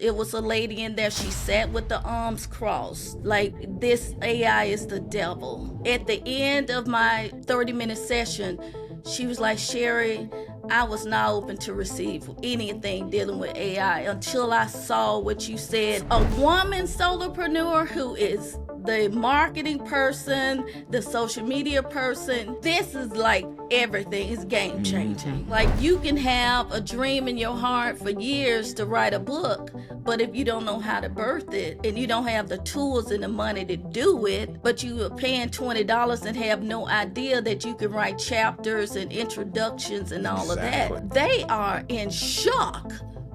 It was a lady in there, she sat with the arms crossed, like this AI is the devil. At the end of my 30-minute session, she was like, Sherry, I was not open to receive anything dealing with AI until I saw what you said. A woman solopreneur who is the marketing person, the social media person, this is like everything. Is game changing. Like, you can have a dream in your heart for years to write a book, but if you don't know how to birth it and you don't have the tools and the money to do it, but you are paying $20 and have no idea that you can write chapters and introductions and all of that, they are in shock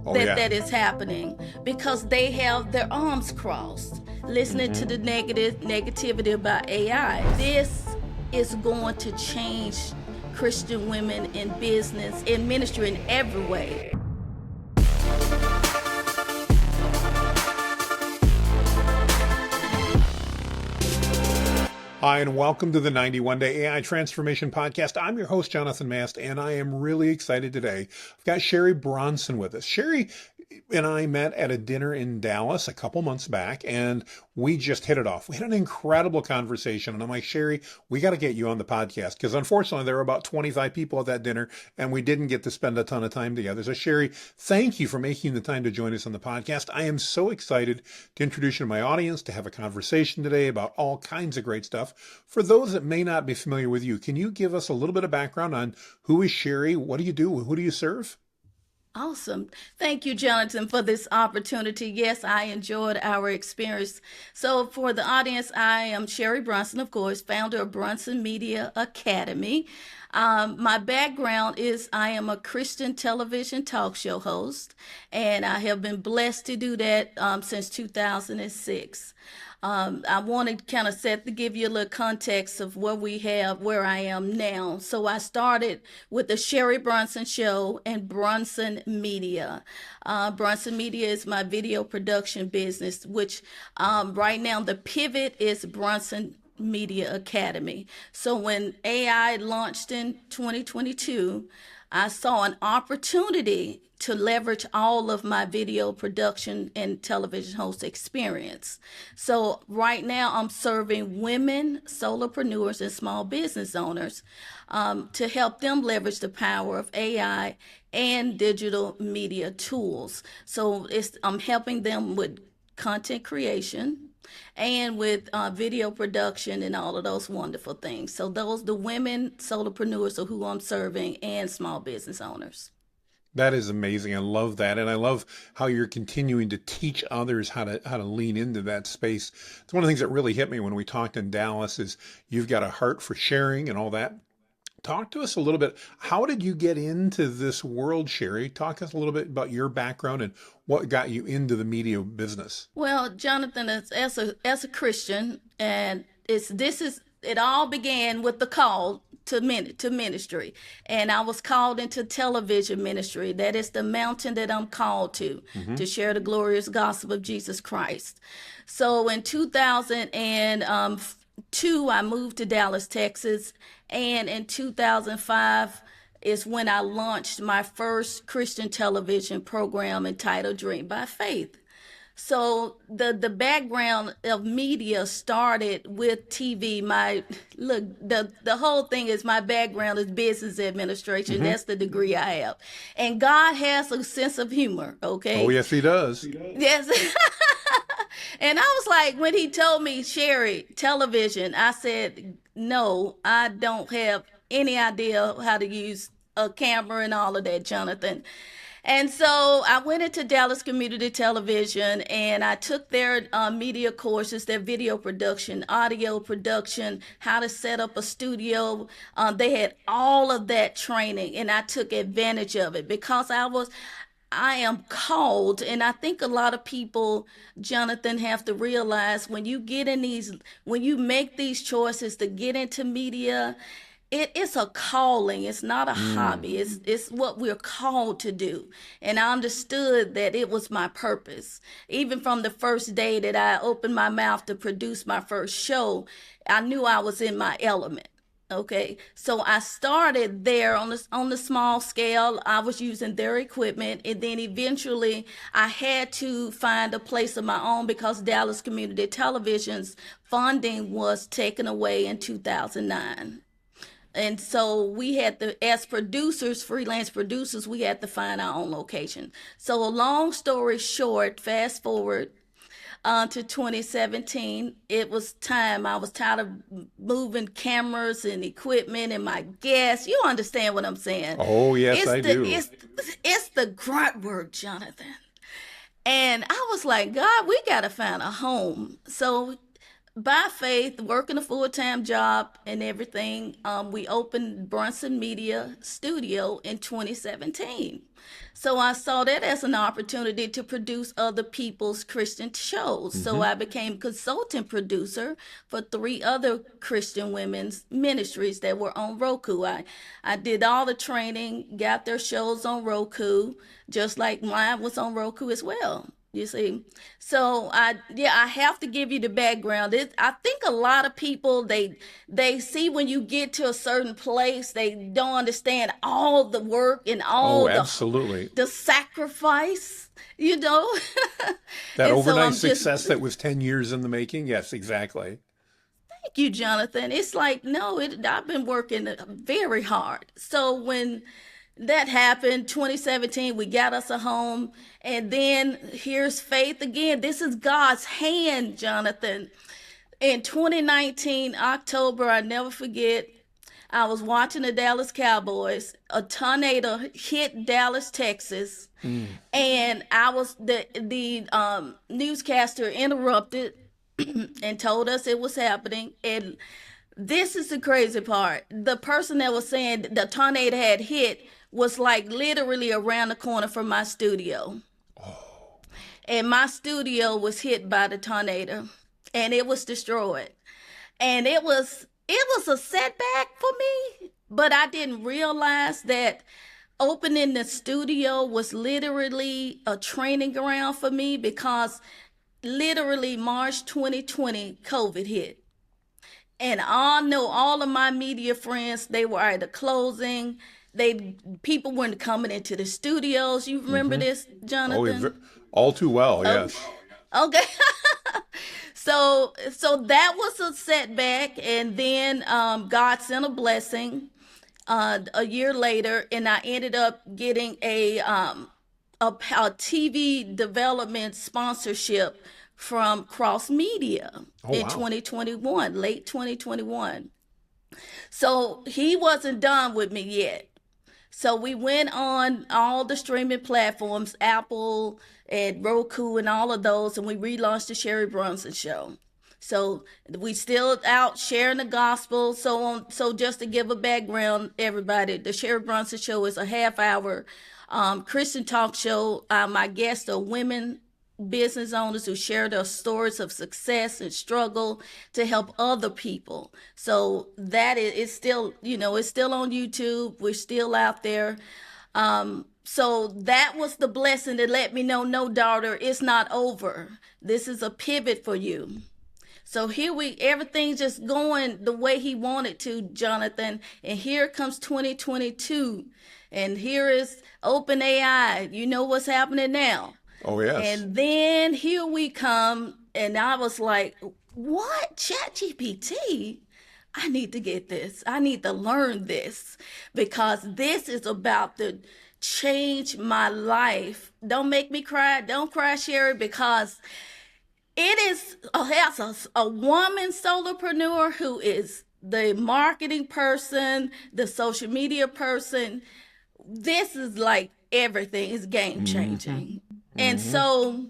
that is happening because they have their arms crossed, listening to the negativity about AI. This is going to change Christian women in business, in ministry, in every way. Hi, and welcome to the 91-Day AI Transformation Podcast. I'm your host, Jonathan Mast, and I am really excited today. I've got Sherry Bronson with us. Sherry and I met at a dinner in Dallas a couple months back, and we just hit it off. We had an incredible conversation, and I'm like, Sherry, we got to get you on the podcast, because unfortunately there were about 25 people at that dinner, and we didn't get to spend a ton of time together. So Sherry, thank you for making the time to join us on the podcast. I am so excited to introduce you to my audience, to have a conversation today about all kinds of great stuff. For those that may not be familiar with you, can you give us a little bit of background on who is Sherry? What do you do? Who do you serve? Awesome. Thank you, Jonathan, for this opportunity. Yes, I enjoyed our experience. So for the audience, I am Sherry Bronson, of course, founder of Bronson Media Academy. My background is I am a Christian television talk show host, and I have been blessed to do that since 2006. I want to kind of give you a little context of where I am now. So I started with the Sherry Bronson Show and Bronson Media. Bronson Media is my video production business, which right now the pivot is Bronson Media Academy. So when AI launched in 2022, I saw an opportunity to leverage all of my video production and television host experience. So right now I'm serving women, solopreneurs, and small business owners to help them leverage the power of AI and digital media tools. So I'm helping them with content creation and with video production and all of those wonderful things. So the women solopreneurs are who I'm serving, and small business owners. That is amazing. I love that. And I love how you're continuing to teach others how to lean into that space. It's one of the things that really hit me when we talked in Dallas is you've got a heart for sharing and all that. Talk to us a little bit. How did you get into this world, Sherry? Talk to us a little bit about your background and what got you into the media business. Well, Jonathan, as a Christian, and it all began with the call to ministry, and I was called into television ministry. That is the mountain that I'm called to share the glorious gospel of Jesus Christ. So in 2002, I moved to Dallas, Texas, and in 2005 is when I launched my first Christian television program entitled Dream by Faith. So the background of media started with TV. The whole thing is my background is business administration. That's the degree I have. And God has a sense of humor, okay? Oh, yes, he does. Yes. And I was like, when he told me, Sherry, television, I said, no, I don't have any idea how to use a camera and all of that, Jonathan. And so I went into Dallas Community Television, and I took their media courses, their video production, audio production, how to set up a studio. They had all of that training, and I took advantage of it because I am called, and I think a lot of people, Jonathan, have to realize when you make these choices to get into media, it's a calling. It's not a hobby. It's what we're called to do. And I understood that it was my purpose. Even from the first day that I opened my mouth to produce my first show, I knew I was in my element. Okay, so I started there on the small scale. I was using their equipment, and then eventually I had to find a place of my own because Dallas Community Television's funding was taken away in 2009. And so we had to, as producers, freelance producers, we had to find our own location. So a long story short, fast forward to 2017, it was time. I was tired of moving cameras and equipment and my guests. You understand what I'm saying? Oh, yes, It's I the do. it's the grunt work, Jonathan. And I was like, God, we gotta find a home. So by faith, working a full time job and everything, we opened Bronson Media Studio in 2017. So I saw that as an opportunity to produce other people's Christian shows. So Hmm. I became consultant producer for three other Christian women's ministries that were on Roku. I did all the training, got their shows on Roku, just like mine was on Roku as well. You see, so I have to give you the background. I think a lot of people they see when you get to a certain place, they don't understand all the work and Oh, all absolutely. the sacrifice, you know. That And so overnight I'm just success that was 10 years in the making. Yes, exactly. thank you, Jonathan. It's like no, I've been working very hard. So when that happened 2017, we got us a home, and then here's faith again. This is God's hand, Jonathan. In 2019 October, I never forget, I was watching the Dallas Cowboys. A tornado hit Dallas, Texas, Mm. and I was the newscaster interrupted and told us it was happening. And this is the crazy part. The person that was saying the tornado had hit was like literally around the corner from my studio. Oh, And my studio was hit by the tornado and it was destroyed. And it was a setback for me, but I didn't realize that opening the studio was literally a training ground for me because literally March 2020 COVID hit. And I know all of my media friends, they were either closing, they people weren't coming into the studios. You remember hmm. this, Oh, Jonathan? all too well. Oh, Yes. okay. So that was a setback, and then God sent a blessing a year later, and I ended up getting a TV development sponsorship from Cross Media Oh, in wow. 2021, late 2021. So he wasn't done with me yet. So we went on all the streaming platforms, Apple and Roku and all of those, and we relaunched the Sherry Bronson show. So we still out sharing the gospel, so on. So just to give a background, everybody, the Sherry Bronson show is a half hour Christian talk show. My guests are women business owners who share their stories of success and struggle to help other people. So that is still, it's still on YouTube. We're still out there. So that was the blessing that let me know, no, daughter, it's not over. This is a pivot for you. So here everything's just going the way he wanted to, Jonathan. And here comes 2022. And here is open AI. You know what's happening now. Oh, yes. And then here we come, and I was like, what? ChatGPT? I need to get this. I need to learn this because this is about to change my life. Don't make me cry. Don't cry, Sherry, because it is has a woman solopreneur who is the marketing person, the social media person. This is like everything is game Hmm. changing. And Hmm. so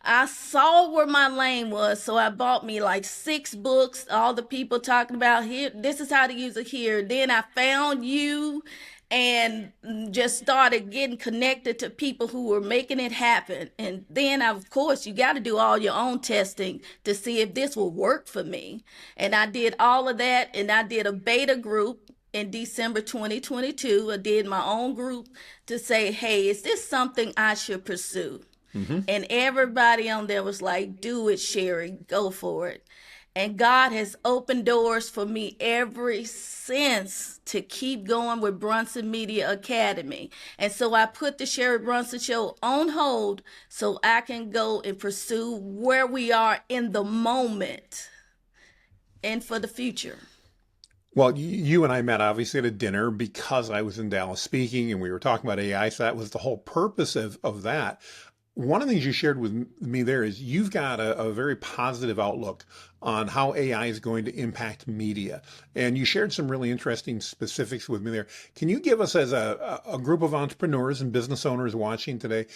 I saw where my lane was, so I bought me like 6 books, all the people talking about here, this is how to use it here. Then I found you and just started getting connected to people who were making it happen. And then, of course, you got to do all your own testing to see if this will work for me. And I did all of that, and I did a beta group in December 2022. I did my own group to say, hey, is this something I should pursue? Hmm. And everybody on there was like, do it, Sherry, go for it. And God has opened doors for me ever since to keep going with Bronson Media Academy. And so I put the Sherry Bronson Show on hold so I can go and pursue where we are in the moment and for the future. Well, you and I met obviously at a dinner because I was in Dallas speaking and we were talking about AI. So that was the whole purpose of that. One of the things you shared with me there is you've got a very positive outlook on how AI is going to impact media. And you shared some really interesting specifics with me there. Can you give us, as a group of entrepreneurs and business owners watching today,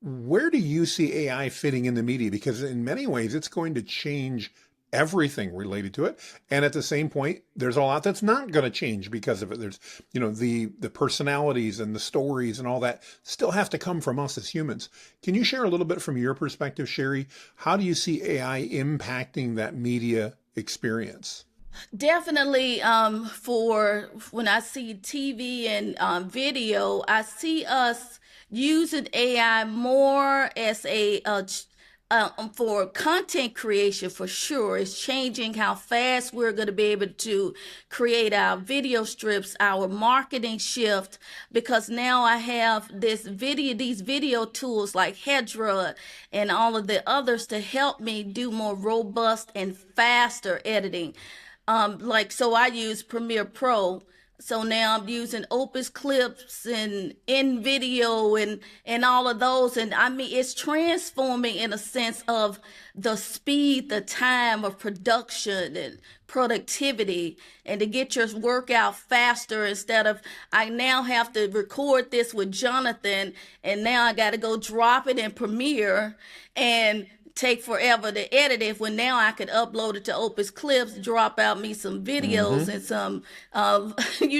where do you see AI fitting in the media? Because in many ways, it's going to change everything related to it. And at the same point, there's a lot that's not going to change because of it. There's, the personalities and the stories and all that still have to come from us as humans. Can you share a little bit from your perspective, Sherry? How do you see AI impacting that media experience? Definitely, for when I see TV and video, I see us using AI more as for content creation for sure. It's changing how fast we're going to be able to create our video strips, our marketing shift, because now I have these video tools like Hedra and all of the others to help me do more robust and faster editing. So I use Premiere Pro. So now I'm using Opus Clips and in video and all of those. And I mean, it's transforming in a sense of the speed, the time of production and productivity, and to get your work out faster instead of I now have to record this with Jonathan and now I got to go drop it in Premiere and take forever to edit it when now I could upload it to Opus Clips, drop out me some videos Mm-hmm. and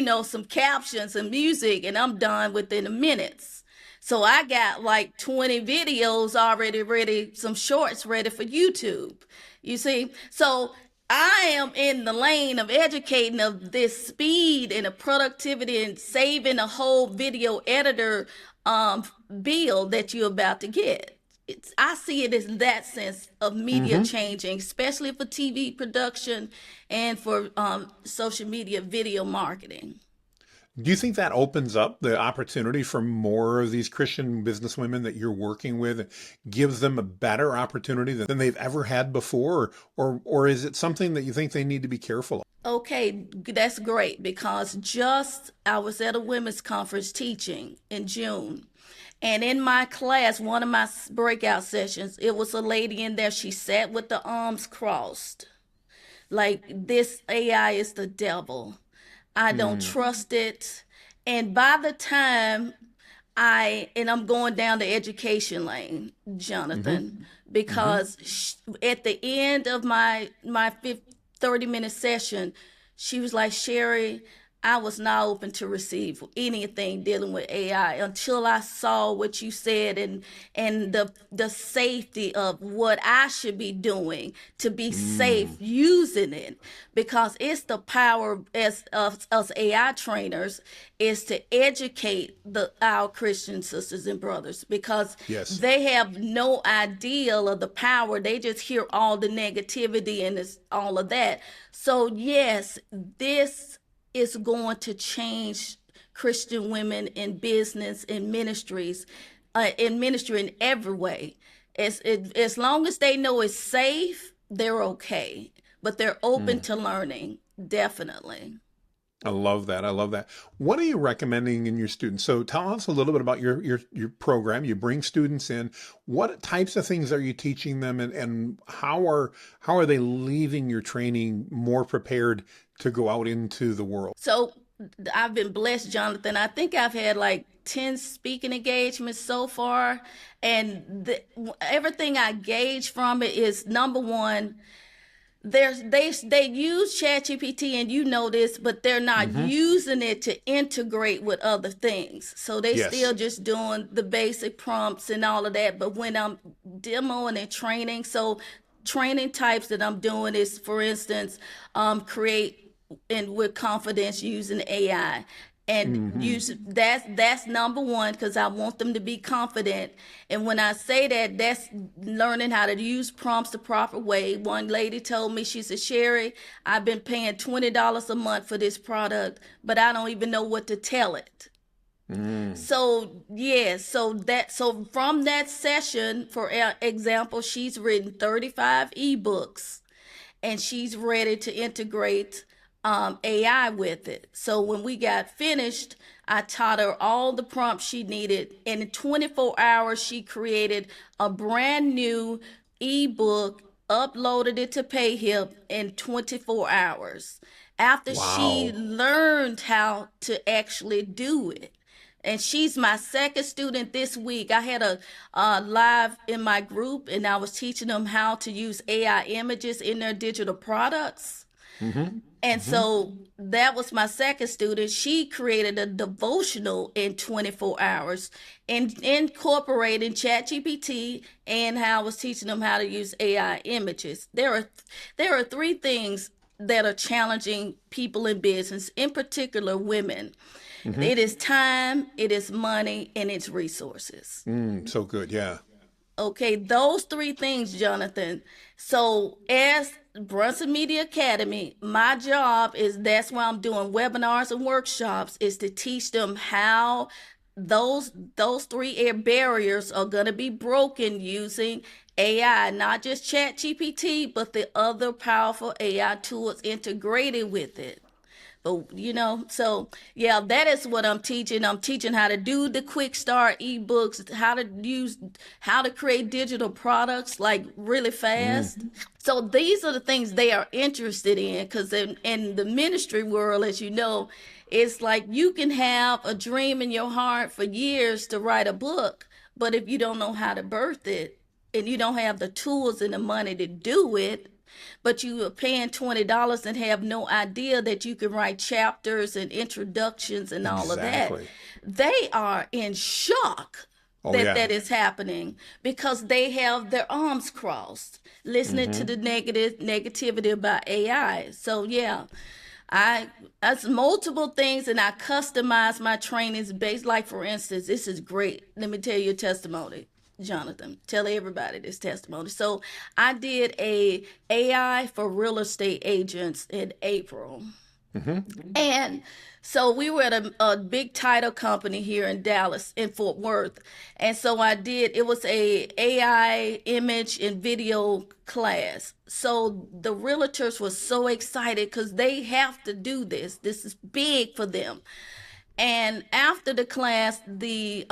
some, some captions and music, and I'm done within a minutes. So I got like 20 videos already ready, some shorts ready for YouTube. You see? So I am in the lane of educating of this speed and the productivity and saving a whole video editor um, bill that you're about to get. I see it as that sense of media Mm-hmm. changing, especially for TV production and for social media video marketing. Do you think that opens up the opportunity for more of these Christian businesswomen that you're working with, and gives them a better opportunity than they've ever had before? Or is it something that you think they need to be careful of? Okay, that's great because just I was at a women's conference teaching in June. And in my class, one of my breakout sessions, it was a lady in there. She sat with the arms crossed. Like, this AI is the devil. I don't Mm, trust it. And by the time I'm going down the education lane, mm-hmm. Jonathan, Mm-hmm. because at the end of my 30-minute session, she was like, Sherry, I was not open to receive anything dealing with AI until I saw what you said and the safety of what I should be doing to be safe Mm, using it, because it's the power as of us AI trainers is to educate our Christian sisters and brothers, because yes. they have no idea of the power. They just hear all the negativity and it's all of that. So yes, this is going to change Christian women in business, in ministries, in ministry in every way. As long as they know it's safe, they're okay. But they're open Mm. to learning, definitely. I love that. I love that. What are you recommending in your students? So tell us a little bit about your program. You bring students in. What types of things are you teaching them, and how are they leaving your training more prepared to go out into the world? So I've been blessed, Jonathan. I think I've had like 10 speaking engagements so far. And everything I gauge from it is number one, they use ChatGPT and you know this, but they're not Hmm. using it to integrate with other things. So they Yes. still just doing the basic prompts and all of that. But when I'm demoing and training, so training types that I'm doing is, for instance, create and with confidence using AI. and Hmm. use that's number one, because I want them to be confident. And when I say that, that's learning how to use prompts the proper way. One lady told me, she said, Sherry, I've been paying $20 a month for this product, but I don't even know what to tell it. Mm. So yeah, so from that session, for example, she's written 35 ebooks, and she's ready to integrate AI with it. So when we got finished, I taught her all the prompts she needed. And in 24 hours, she created a brand new ebook, uploaded it to PayHip in 24 hours after she Wow. learned how to actually do it. And she's my second student this week. I had a live in my group, and I was teaching them how to use AI images in their digital products. Hmm. And Hmm. so that was my second student. She created a devotional in 24 hours and incorporating ChatGPT, and how I was teaching them how to use AI images. There are three things that are challenging people in business, in particular women. Hmm. It is time, it is money, and it's resources. Mm, so good. Yeah. Okay, those three things, Jonathan. So, as Brunson Media Academy, my job is, that's why I'm doing webinars and workshops, is to teach them how those three air barriers are going to be broken using AI, not just ChatGPT, but the other powerful AI tools integrated with it. But so yeah, that is what I'm teaching. I'm teaching how to do the quick start ebooks, how to create digital products like really Mm. fast. So these are the things they are interested in, because in the ministry world, as you know, it's like you can have a dream in your heart for years to write a book, but if you don't know how to birth it, and you don't have the tools and the money to do it, but you are paying $20 and have no idea that you can write chapters and introductions and all of that, Exactly. they are in shock Oh that yeah. that is happening, because they have their arms crossed listening to Hmm. the negativity about AI. So yeah, I that's multiple things, and I customize my trainings based. Like for instance, this is great. Let me tell you a testimony, Jonathan. Tell everybody this testimony. So I did a AI for real estate agents in April. Hmm. And so we were at a big title company here in Dallas, in Fort Worth. And so it was a AI image and video class. So the realtors were so excited because they have to do this. This is big for them. And after the class, the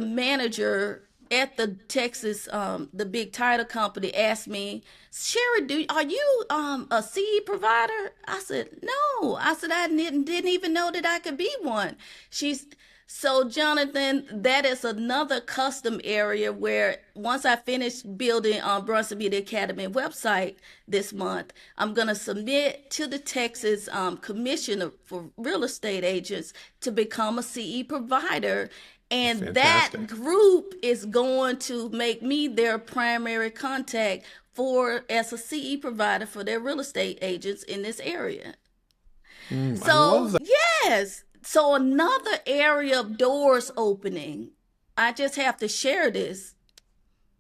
manager at the Texas the big title company asked me, Sherry, are you a CE provider? I said, no. I said, I didn't even know that I could be one. She's So, Jonathan, that is another custom area where once I finish building on Brunson Media Academy website this month, I'm going to submit to the Texas Commissioner for Real Estate Agents to become a CE provider. And that Fantastic. group is going to make me their primary contact for as a CE provider for their real estate agents in this area. Mm, I love So, that. yes. So, another area of doors opening. I just have to share this.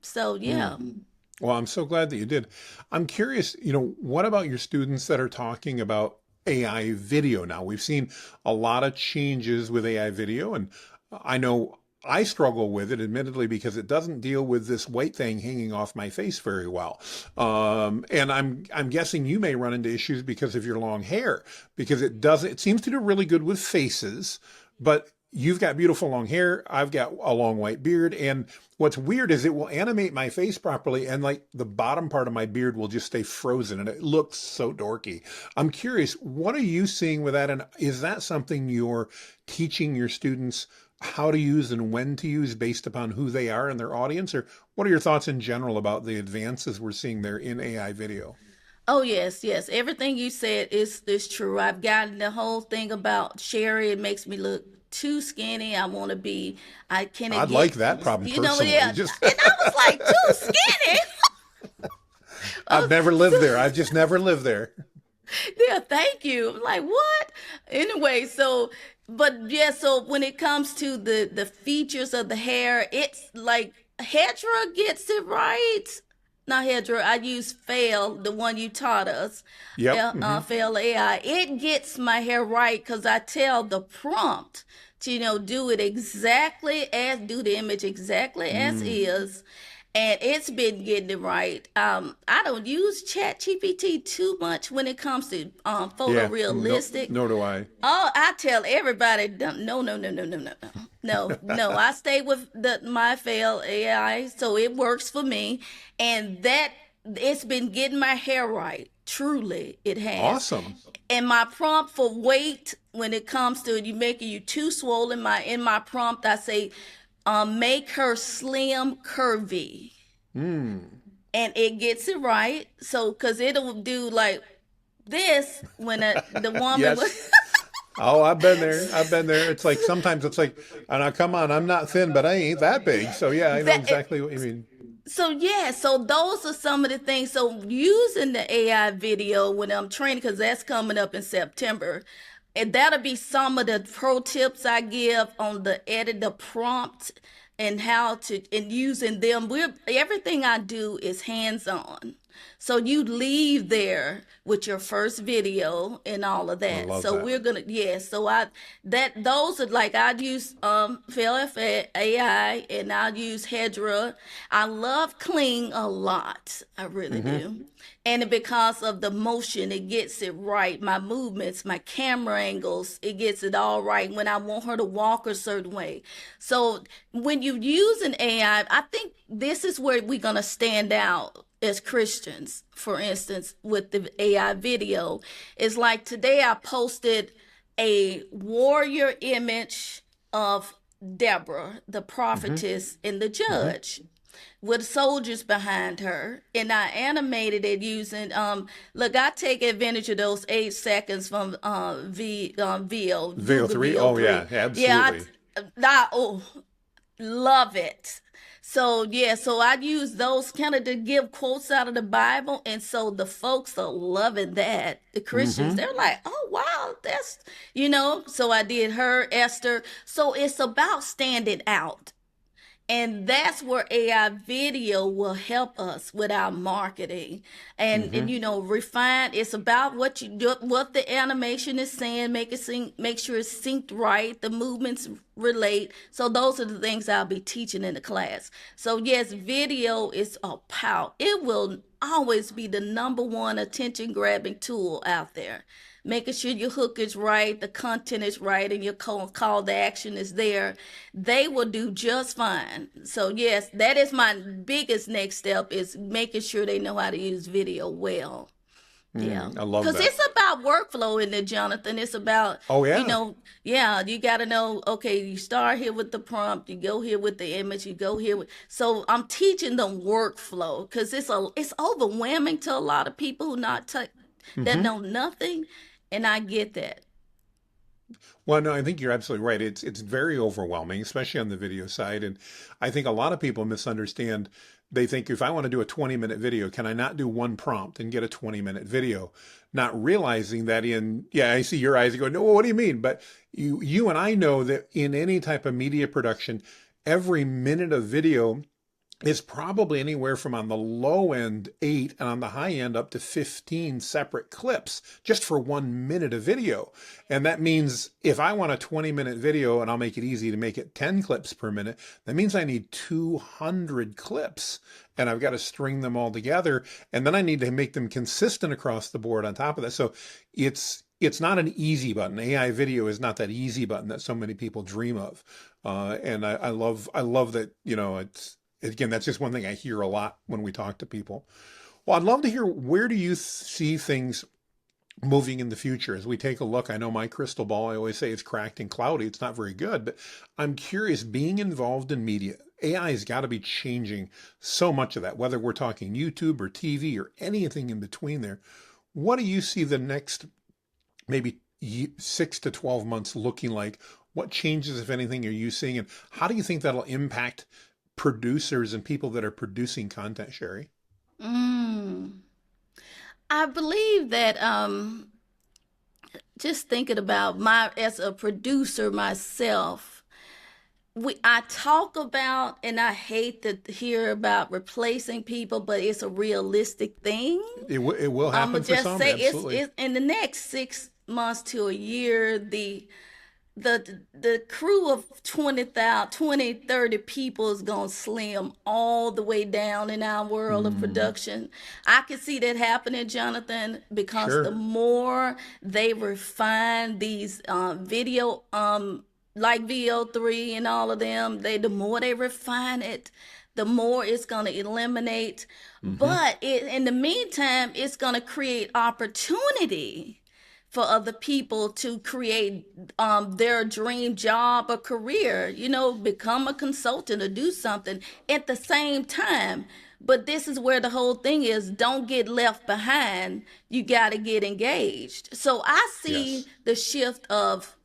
So, Mm. yeah. Well, I'm so glad that you did. I'm curious, what about your students that are talking about AI video now? We've seen a lot of changes with AI video, and I know I struggle with it, admittedly, because it doesn't deal with this white thing hanging off my face very well. And I'm guessing you may run into issues because of your long hair, because it seems to do really good with faces, but you've got beautiful long hair. I've got a long white beard. And what's weird is it will animate my face properly, and like the bottom part of my beard will just stay frozen, and it looks so dorky. I'm curious, what are you seeing with that? And is that something you're teaching your students how to use and when to use based upon who they are and their audience? Or what are your thoughts in general about the advances we're seeing there in AI video? Oh yes, yes. Everything you said is true. I've gotten the whole thing about Sherry. It makes me look too skinny. I want to be. I can it I'd like get. that problem Yeah. personally. And Just I was like, too skinny. I've never lived there. I've just never lived there. Yeah, thank you. I'm like, what? Anyway, so but yeah, so when it comes to the features of the hair, it's like Hedra gets it right. Not Hedra, I use Fail, the one you taught us, Yep. Hmm. Fail AI. It gets my hair right because I tell the prompt to, do it exactly as, do the image exactly as Mm. is, and it's been getting it right. I don't use ChatGPT too much when it comes to Yeah. No. photorealistic. Nor do I. Oh, I tell everybody, no, no, no, no, no, no, no, no, no. I stay with my fail AI, so it works for me, and that it's been getting my hair right. Truly, it has. Awesome. And my prompt for weight, when it comes to you making you too swollen, in my prompt, I say, make her slim, curvy, Mm. and it gets it right. So, cause it'll do like this when the woman Yes. was. Oh, I've been there. I've been there. It's like sometimes it's like, and I come on, I'm not thin, but I ain't that big. So yeah, I know that exactly what you mean. so yeah, so those are some of the things. So using the AI video when I'm training, because that's coming up in September, and that'll be some of the pro tips I give on the edit, the prompt, and how to and using them. We're everything I do is hands on. So you leave there with your first video and all of I that. love So that. we're gonna, yeah. So those are like I'd use FLF AI and I'd use Hedra. I love Kling a lot. I really Hmm. do. And because of the motion, it gets it right. My movements, my camera angles, it gets it all right when I want her to walk a certain way. So when you use an AI, I think this is where we're gonna stand out as Christians, for instance, with the AI video, is like today I posted a warrior image of Deborah, the Hmm. prophetess, and the Hmm. judge with soldiers behind her, and I animated it using look, I take advantage of those 8 seconds from VO Google three. Oh VO3. yeah, Yeah, absolutely. oh, love it. So yeah, so I use those kind of to give quotes out of the Bible, and so the folks are loving that. The Christians, Hmm. they're like, "Oh wow, that's." So I did her, Esther. So it's about standing out, and that's where AI video will help us with our marketing and Hmm. refine. It's about what you do, what the animation is saying, make sure it's synced right, the movements relate. So those are the things I'll be teaching in the class. So yes, video is a power. It will always be the number one attention grabbing tool out there, making sure your hook is right, the content is right, and your call to action is there. They will do just fine. So yes, that is my biggest next step, is making sure they know how to use video well. Yeah. Mm, I love Because that. it's about workflow in it, Jonathan. It's about, Oh yeah. yeah, you got to know, okay, you start here with the prompt, you go here with the image, you go here with. So I'm teaching them workflow because it's overwhelming to a lot of people that Hmm. know nothing, and I get that. Well, no, I think you're absolutely right. It's very overwhelming, especially on the video side. And I think a lot of people misunderstand. They think if I want to do a 20-minute video, can I not do one prompt and get a 20-minute video? Not realizing that yeah, I see your eyes go, no, what do you mean? But you and I know that in any type of media production, every minute of video is probably anywhere from on the low end 8 and on the high end up to 15 separate clips just for 1 minute of video. And that means if I want a 20-minute video and I'll make it easy to make it 10 clips per minute, that means I need 200 clips and I've got to string them all together. And then I need to make them consistent across the board on top of that. So it's not an easy button. AI video is not that easy button that so many people dream of. And I love that, it's, again, that's just one thing I hear a lot when we talk to people. Well, I'd love to hear, where do you see things moving in the future as we take a look? I know my crystal ball, I always say it's cracked and cloudy. It's not very good, but I'm curious, being involved in media, AI has got to be changing so much of that, whether we're talking YouTube or TV or anything in between there. What do you see the next maybe 6 to 12 months looking like? What changes, if anything, are you seeing? And how do you think that'll impact producers and people that are producing content, Sherry? Mm. I believe that just thinking about as a producer myself, I talk about, and I hate to hear about replacing people, but it's a realistic thing. It will I'm happen gonna for just some, say absolutely. it's in the next 6 months to a year, the crew of 20,000, 20, 30 people is going to slim all the way down in our world of Mm, production. I can see that happening, Jonathan, because the sure. more they refine these video, like VO3 and all of them, the more they refine it, the more it's going to eliminate. Hmm. But in the meantime, it's going to create opportunity for other people to create their dream job or career, become a consultant or do something at the same time. But this is where the whole thing is, don't get left behind. You got to get engaged. So I see Yes. the shift of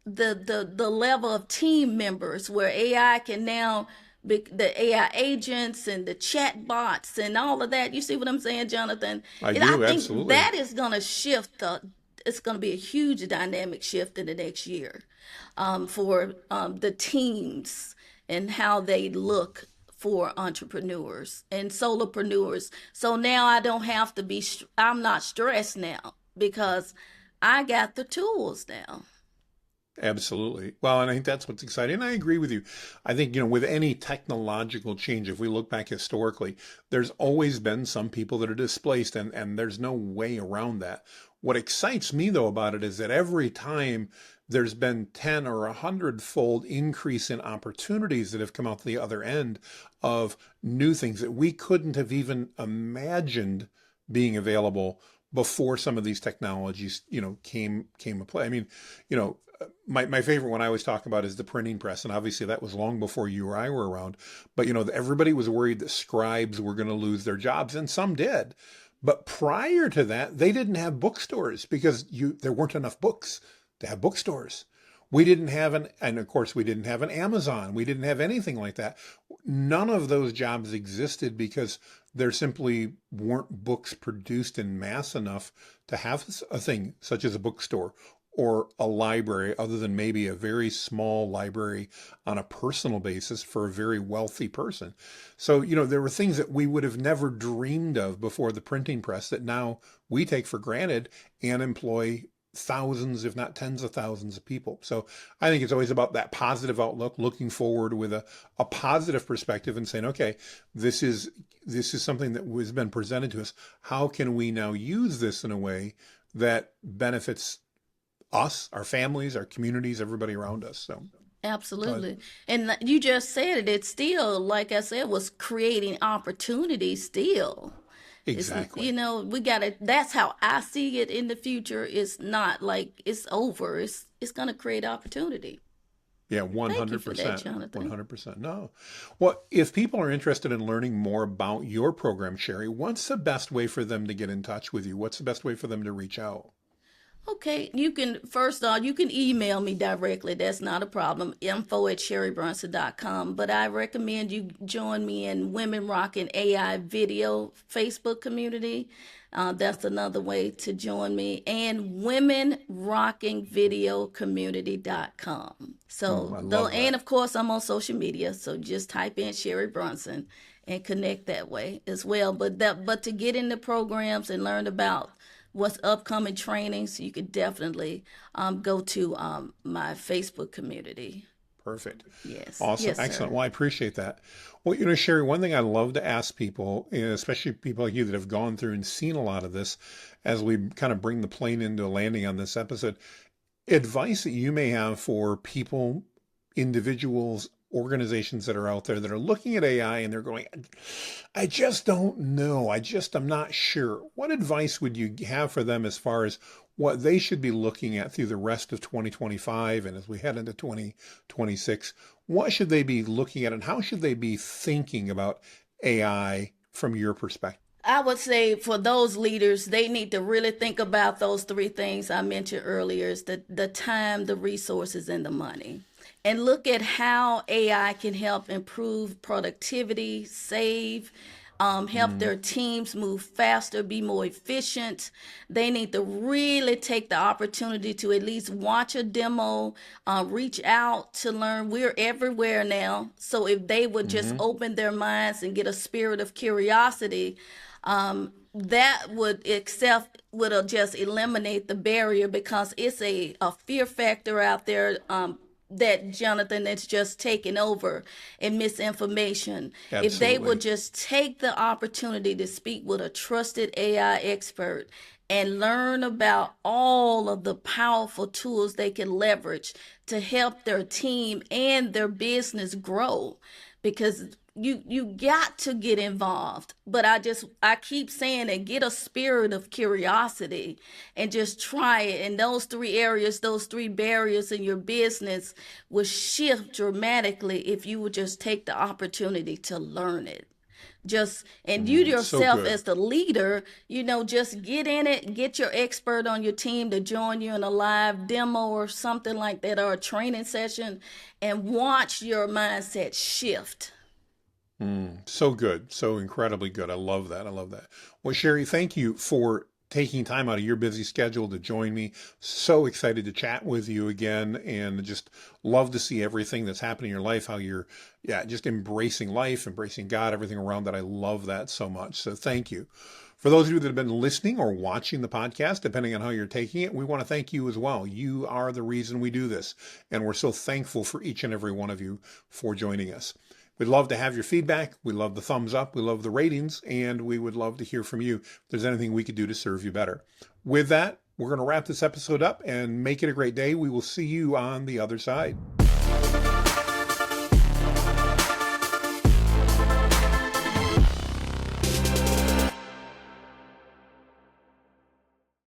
the level of team members where AI can now be the AI agents and the chat bots and all of that. You see what I'm saying, Jonathan? I I do, think absolutely. that is going to shift it's going to be a huge dynamic shift in the next year for the teams and how they look for entrepreneurs and solopreneurs. So now I don't have to I'm not stressed now because I got the tools now. Absolutely. Well, and I think that's what's exciting. And I agree with you. I think, with any technological change, if we look back historically, there's always been some people that are displaced, and there's no way around that. What excites me, though, about it is that every time there's been 10 or 100-fold increase in opportunities that have come out the other end of new things that we couldn't have even imagined being available before some of these technologies, came to play. I mean, you know, my favorite one I always talk about is the printing press. And obviously that was long before you or I were around. But, everybody was worried that scribes were going to lose their jobs, and some did. But prior to that, they didn't have bookstores because there weren't enough books to have bookstores. We didn't have and of course, we didn't have an Amazon. We didn't have anything like that. None of those jobs existed because there simply weren't books produced in mass enough to have a thing such as a bookstore or a library, other than maybe a very small library on a personal basis for a very wealthy person. So, there were things that we would have never dreamed of before the printing press that now we take for granted and employ thousands, if not tens of thousands of people. So I think it's always about that positive outlook, looking forward with a positive perspective and saying, okay, this is something that has been presented to us. How can we now use this in a way that benefits us, our families, our communities, everybody around us? So, uh, Absolutely. And you just said it. It's still, like I said, was creating opportunity still. It's, exactly. we gotta, that's how I see it in the future. It's not like it's over. It's gonna create opportunity. Yeah, Thank you 100%. for that, Jonathan. 100%. No. Well, if people are interested in learning more about your program, Sherry, what's the best way for them to get in touch with you? What's the best way for them to reach out? Okay, first off, you can email me directly. That's not a problem. info@sherrybronson.com. But I recommend you join me in Women Rocking AI Video Facebook community. That's another way to join me. And womenrockingvideocommunity.com. Oh, So, I though, love and that. of course, I'm on social media. So just type in Sherry Bronson and connect that way as well. But to get into programs and learn about what's upcoming trainings, you could definitely go to my Facebook community. Perfect. Yes, Awesome. yes, Excellent. sir. Well, I appreciate that. Well, Sherry, one thing I love to ask people, especially people like you that have gone through and seen a lot of this, as we kind of bring the plane into a landing on this episode, advice that you may have for people, individuals, organizations that are out there that are looking at AI and they're going, I just don't know. I'm not sure. What advice would you have for them as far as what they should be looking at through the rest of 2025 and as we head into 2026? What should they be looking at and how should they be thinking about AI from your perspective? I would say for those leaders, they need to really think about those three things I mentioned earlier: is the time, the resources, and the money. And look at how AI can help improve productivity, save help their teams move faster, be more efficient. They need to really take the opportunity to at least watch a demo, reach out to learn. We're everywhere now. So if they would just open their minds and get a spirit of curiosity, that would itself would just eliminate the barrier, because it's a fear factor out there, that Jonathan, that's just taking over, and misinformation. If they would Absolutely. just take the opportunity to speak with a trusted AI expert and learn about all of the powerful tools they can leverage to help their team and their business grow, because you got to get involved. But I keep saying it, get a spirit of curiosity and just try it. And those three areas, those three barriers in your business will shift dramatically if you would just take the opportunity to learn it. Just, and you So yourself good. as the leader, just get in it, get your expert on your team to join you in a live demo or something like that, or a training session, and watch your mindset shift. So good. So incredibly good. I love that. I love that. Well, Sherry, thank you for taking time out of your busy schedule to join me. So excited to chat with you again, and just love to see everything that's happening in your life, how you're, yeah, just embracing life, embracing God, everything around that. I love that so much. So thank you. For those of you that have been listening or watching the podcast, depending on how you're taking it, we want to thank you as well. You are the reason we do this, and we're so thankful for each and every one of you for joining us. We'd love to have your feedback. We love the thumbs up. We love the ratings, and we would love to hear from you if there's anything we could do to serve you better. With that, we're going to wrap this episode up and make it a great day. We will see you on the other side.